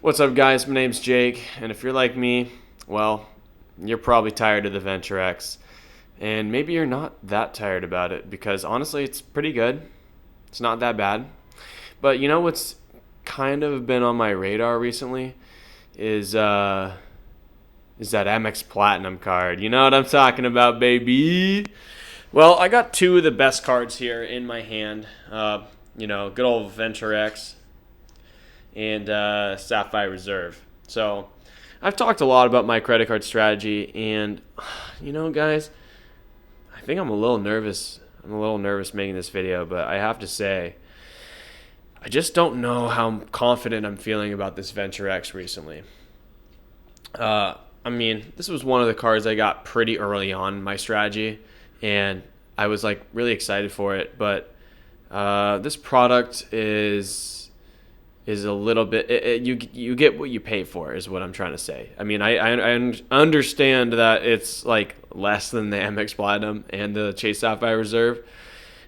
What's up, guys? My name's Jake, and if you're like me, well, you're probably tired of the Venture X. And maybe you're not that tired about it because honestly, it's pretty good. It's not that bad. But you know what's kind of been on my radar recently is is that MX Platinum card. You know what I'm talking about, baby? Well, I got two of the best cards here in my hand. Good old Venture X and Sapphire Reserve. So I've talked a lot about my credit card strategy, and guys, I think I'm a little nervous. I'm a little nervous making this video, but I have to say, I just don't know how confident I'm feeling about this Venture X recently. This was one of the cards I got pretty early on in my strategy, and I was like really excited for it. But this product is a little bit. You get what you pay for, is what I'm trying to say. I mean, I understand that it's like less than the MX Platinum and the Chase Sapphire Reserve,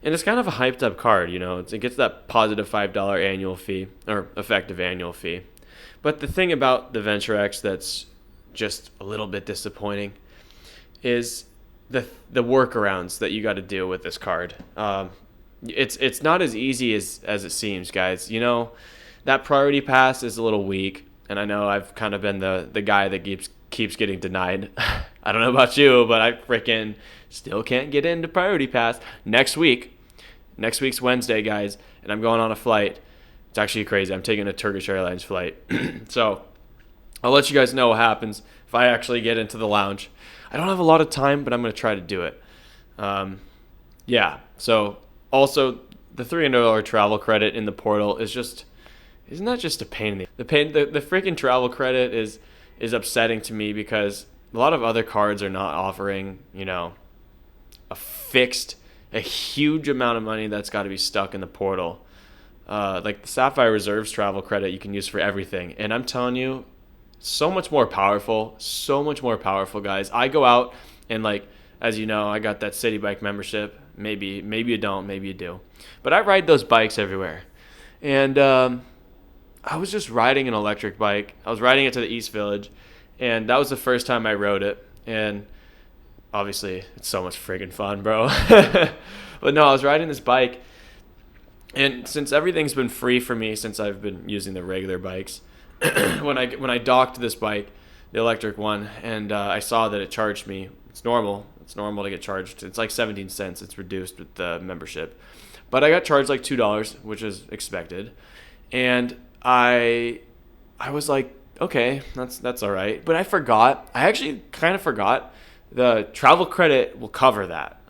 and it's kind of a hyped up card. It gets that positive $5 annual fee or effective annual fee. But the thing about the Venture X that's just a little bit disappointing is the workarounds that you got to deal with this card. It's not as easy as it seems, guys. That priority pass is a little weak, and I know I've kind of been the guy that keeps getting denied. I don't know about you, but I freaking still can't get into priority pass next week. Next week's Wednesday, guys, and I'm going on a flight. It's actually crazy. I'm taking a Turkish Airlines flight. So I'll let you guys know what happens if I actually get into the lounge. I don't have a lot of time, but I'm going to try to do it. So also the $300 travel credit in the portal isn't that just a pain in the pain? The freaking travel credit is upsetting to me because a lot of other cards are not offering, a huge amount of money that's got to be stuck in the portal. Like the Sapphire Reserves travel credit you can use for everything. And I'm telling you, so much more powerful, guys. I go out and as you know, I got that city bike membership. Maybe you don't, maybe you do. But I ride those bikes everywhere. And I was just riding an electric bike. I was riding it to the East Village, and that was the first time I rode it. And obviously, it's so much friggin' fun, bro. But no, I was riding this bike, and since everything's been free for me since I've been using the regular bikes, when I docked this bike, the electric one, and I saw that it charged me. It's normal. It's normal to get charged. It's like 17 cents. It's reduced with the membership. But I got charged like $2, which is expected. And I was like, okay, that's all right. But I actually kind of forgot the travel credit will cover that.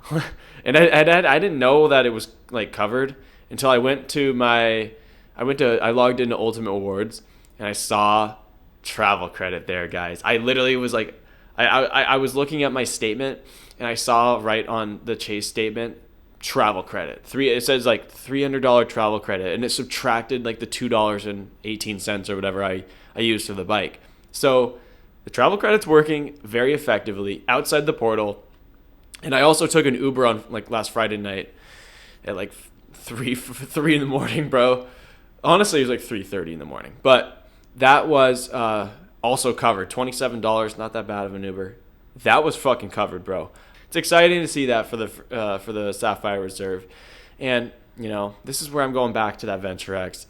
And I didn't know that it was like covered until I logged into Ultimate Awards and I saw travel credit there, guys. I literally was like, I was looking at my statement and I saw right on the Chase statement, travel credit. It says like $300 travel credit, and it subtracted like the $2.18 or whatever I used for the bike. So the travel credit's working very effectively outside the portal. And I also took an Uber on like last Friday night at like 3 in the morning, bro. Honestly, it was like 3:30 in the morning. But that was also covered. $27, not that bad of an Uber. That was fucking covered, bro. It's exciting to see that for the Sapphire Reserve. And, this is where I'm going back to that Venture X.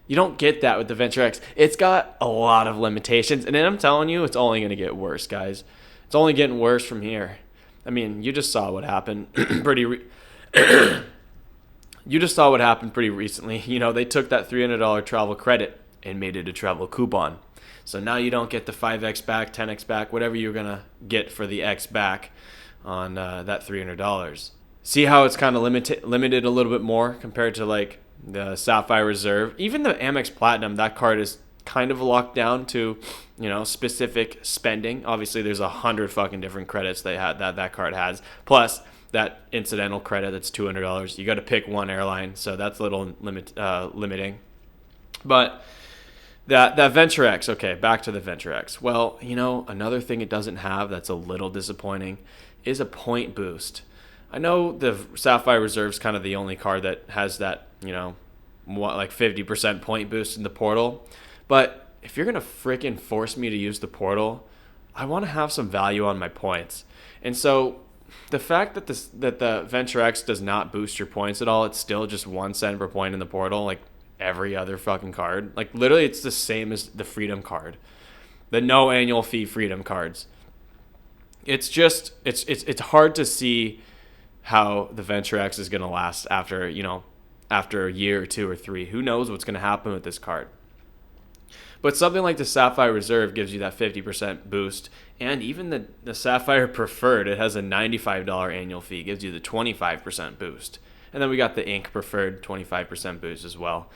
You don't get that with the Venture X. It's got a lot of limitations. And then I'm telling you, it's only going to get worse, guys. It's only getting worse from here. I mean, you just saw what happened you just saw what happened pretty recently. They took that $300 travel credit and made it a travel coupon. So now you don't get the 5X back, 10X back, whatever you're going to get for the X back on that $300. See how it's kind of limited a little bit more compared to like the Sapphire Reserve. Even the Amex Platinum, that card is kind of locked down to, specific spending. Obviously, there's 100 fucking different credits that card has. Plus that incidental credit that's $200. You got to pick one airline, so that's a little limiting. But that Venture X, okay, back to the Venture X. Well, another thing it doesn't have that's a little disappointing is a point boost. I know the Sapphire Reserve's kind of the only card that has that, like 50% point boost in the portal. But if you're going to freaking force me to use the portal, I want to have some value on my points. And so the fact that the Venture X does not boost your points at all, it's still just 1 cent per point in the portal, like every other fucking card. Like literally it's the same as the Freedom card. The no annual fee Freedom cards. It's just it's hard to see how the Venture X is going to last after a year or 2 or 3. Who knows what's going to happen with this card? But something like the Sapphire Reserve gives you that 50% boost. And even the Sapphire Preferred, it has a $95 annual fee, gives you the 25% boost. And then we got the Ink Preferred 25% boost as well.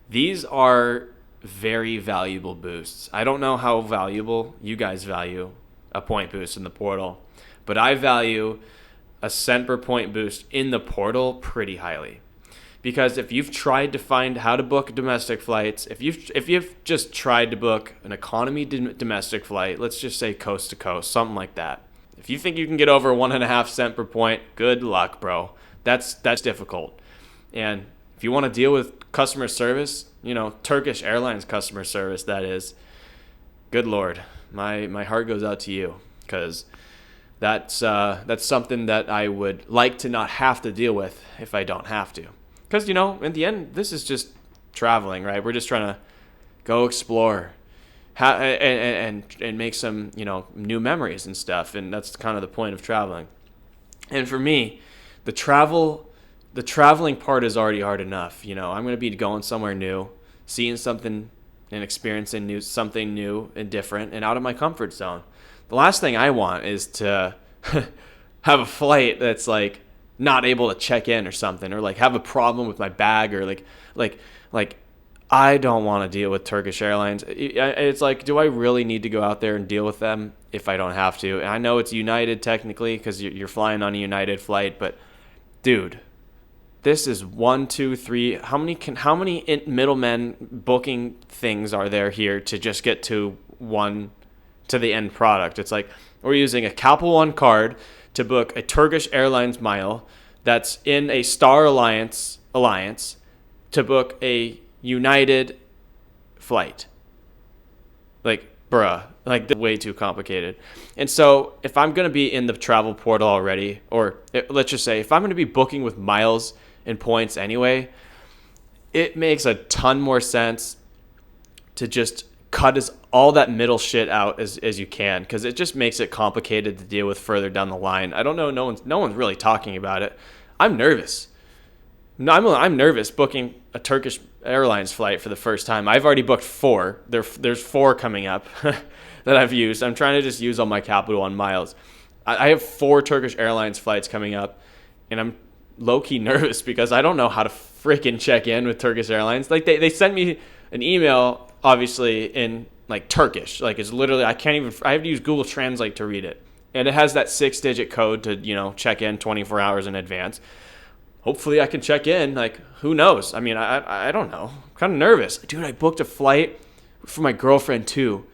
These are very valuable boosts. I don't know how valuable you guys value a point boost in the portal, but I value a cent per point boost in the portal pretty highly. Because if you've tried to find how to book domestic flights, if you've just tried to book an economy domestic flight, let's just say coast to coast, something like that. If you think you can get over 1.5 cents per point, good luck, bro. That's difficult. And if you want to deal with customer service, Turkish Airlines customer service, that is, good Lord, my heart goes out to you, because that's something that I would like to not have to deal with if I don't have to. Because, in the end, this is just traveling, right? We're just trying to go explore and make some, new memories and stuff. And that's kind of the point of traveling. And for me, the traveling part is already hard enough. I'm going to be going somewhere new, seeing something and experiencing something new and different and out of my comfort zone. The last thing I want is to have a flight that's like not able to check in or something, or like have a problem with my bag, or like I don't want to deal with Turkish Airlines. It's like, do I really need to go out there and deal with them if I don't have to? And I know it's United technically because you're flying on a United flight, but dude, this is 1, 2, 3. How many middlemen booking things are there here to just get to the end product? It's like we're using a Capital One card to book a Turkish Airlines mile that's in a Star Alliance to book a United flight. Like, bruh, like way too complicated. And so if I'm going to be in the travel portal already, or let's just say if I'm going to be booking with miles and points anyway, it makes a ton more sense to just cut all that middle shit out as you can, because it just makes it complicated to deal with further down the line. I don't know, no one's really talking about it. I'm nervous. I'm nervous booking a Turkish Airlines flight for the first time. I've already booked 4. There's 4 coming up that I've used. I'm trying to just use all my Capital One miles. I have 4 Turkish Airlines flights coming up, and I'm low-key nervous because I don't know how to freaking check in with Turkish Airlines. Like they sent me an email, obviously in like Turkish. Like it's literally, I have to use Google Translate to read it. And it has that 6-digit code to, check in 24 hours in advance. Hopefully I can check in. Like, who knows? I mean, I don't know. I'm kind of nervous. Dude, I booked a flight for my girlfriend too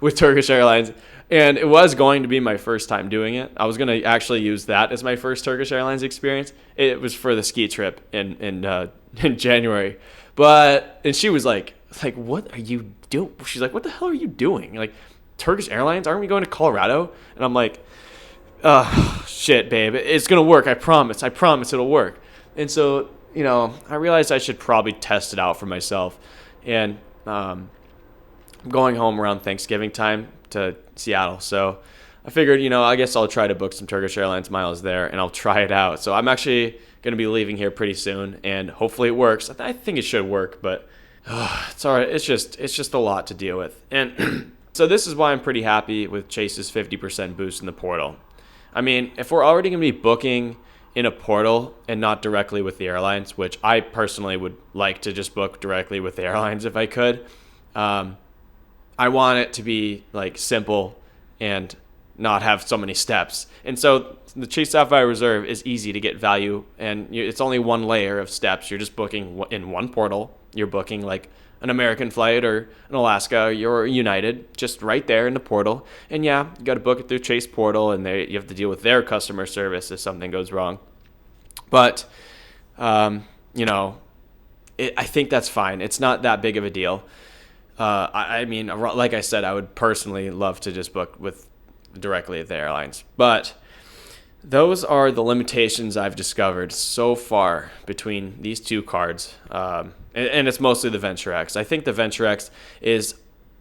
with Turkish Airlines. And it was going to be my first time doing it. I was going to actually use that as my first Turkish Airlines experience. It was for the ski trip in January. And she was like, what are you doing? She's like, what the hell are you doing? Like, Turkish Airlines? Aren't we going to Colorado? And I'm like, shit, babe. It's going to work. I promise it'll work. And so, I realized I should probably test it out for myself. And I'm going home around Thanksgiving time to Seattle. So I figured, I guess I'll try to book some Turkish Airlines miles there, and I'll try it out. So I'm actually going to be leaving here pretty soon, and hopefully it works. I think it should work, but it's all right. It's just a lot to deal with. And so this is why I'm pretty happy with Chase's 50% boost in the portal. I mean, if we're already going to be booking in a portal and not directly with the airlines, which I personally would like to just book directly with the airlines if I could, I want it to be like simple and not have so many steps. And so the Chase Sapphire Reserve is easy to get value, and it's only one layer of steps. You're just booking in one portal. You're booking like an American flight or an Alaska or United, just right there in the portal. And yeah, you got to book it through Chase portal, and you have to deal with their customer service if something goes wrong. But, I think that's fine. It's not that big of a deal. I mean, like I said, I would personally love to just book with directly at the airlines. But those are the limitations I've discovered so far between these two cards. And it's mostly the Venture X. I think the Venture X is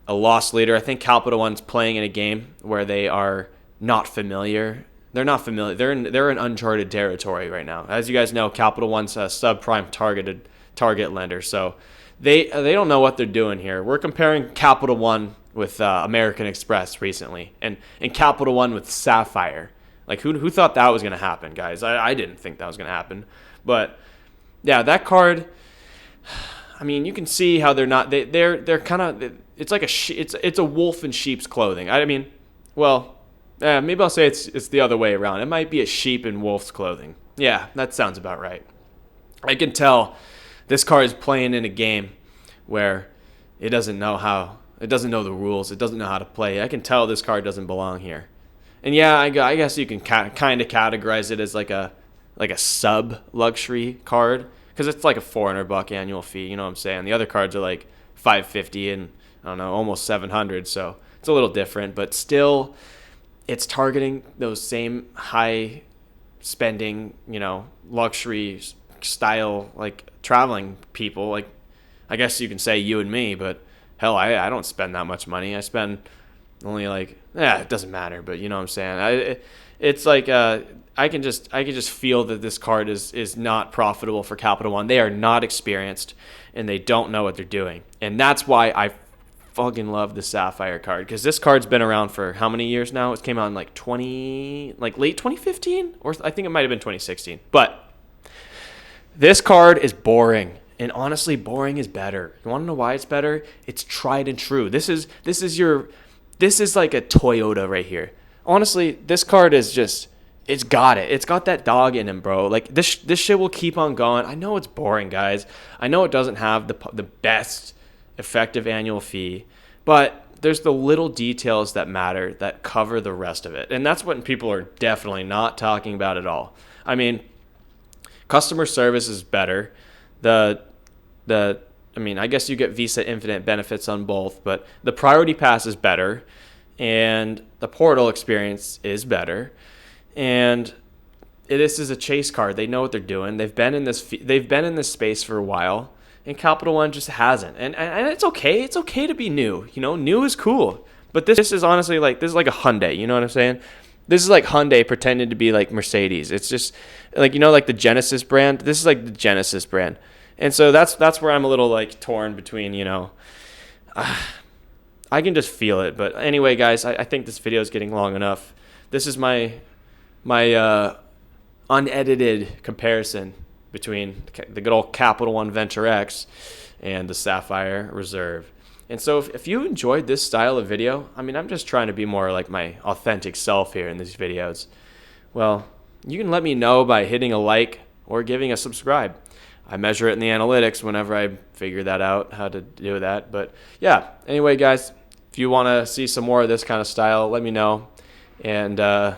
a loss leader. I think Capital One's playing in a game where they are not familiar. They're not familiar. They're in uncharted territory right now. As you guys know, Capital One's a subprime target lender. So they don't know what they're doing here. We're comparing Capital One with American Express recently, and Capital One with Sapphire. Like who thought that was going to happen, guys? I didn't think that was going to happen. But yeah, that card. I mean, you can see how they're not. They're kind of. It's like it's a wolf in sheep's clothing. I mean, well, maybe I'll say it's the other way around. It might be a sheep in wolf's clothing. Yeah, that sounds about right. I can tell this card is playing in a game where it doesn't know the rules. It doesn't know how to play. I can tell this card doesn't belong here. And yeah, I guess you can kind of categorize it as like a sub luxury card because it's like a $400 annual fee. You know what I'm saying? The other cards are like $550 and I don't know, almost $700. So it's a little different, but still, it's targeting those same high spending, luxury style like traveling people. Like I guess you can say you and me, but hell, I don't spend that much money. I spend only it doesn't matter, but you know what I'm saying. It's like I can just feel that this card is not profitable for Capital One. They are not experienced and they don't know what they're doing, and that's why I fucking love the Sapphire card because this card's been around for how many years now? It came out in late 2015, or I think it might have been 2016. But this card is boring. And honestly, boring is better. You want to know why it's better? It's tried and true. This is like a Toyota right here. Honestly, this card is just, it's got it. It's got that dog in him, bro. Like this shit will keep on going. I know it's boring, guys. I know it doesn't have the best effective annual fee, but there's the little details that matter that cover the rest of it. And that's what people are definitely not talking about at all. I mean, customer service is better. I guess you get Visa Infinite benefits on both, but the Priority Pass is better, and the Portal experience is better, and this is a chase card. They know what they're doing. They've been in this space for a while, and Capital One just hasn't. And it's okay. It's okay to be new. New is cool. But this is honestly like a Hyundai. You know what I'm saying? This is like Hyundai pretending to be like Mercedes. It's just like like the Genesis brand. This is like the Genesis brand. And so that's where I'm a little like torn between, I can just feel it. But anyway, guys, I think this video is getting long enough. This is my unedited comparison between the good old Capital One Venture X and the Sapphire Reserve. And so if you enjoyed this style of video, I mean, I'm just trying to be more like my authentic self here in these videos. Well, you can let me know by hitting a like or giving a subscribe. I measure it in the analytics whenever I figure that out, how to do that. But yeah, anyway, guys, if you want to see some more of this kind of style, let me know. And I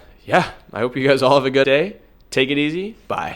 hope you guys all have a good day. Take it easy. Bye.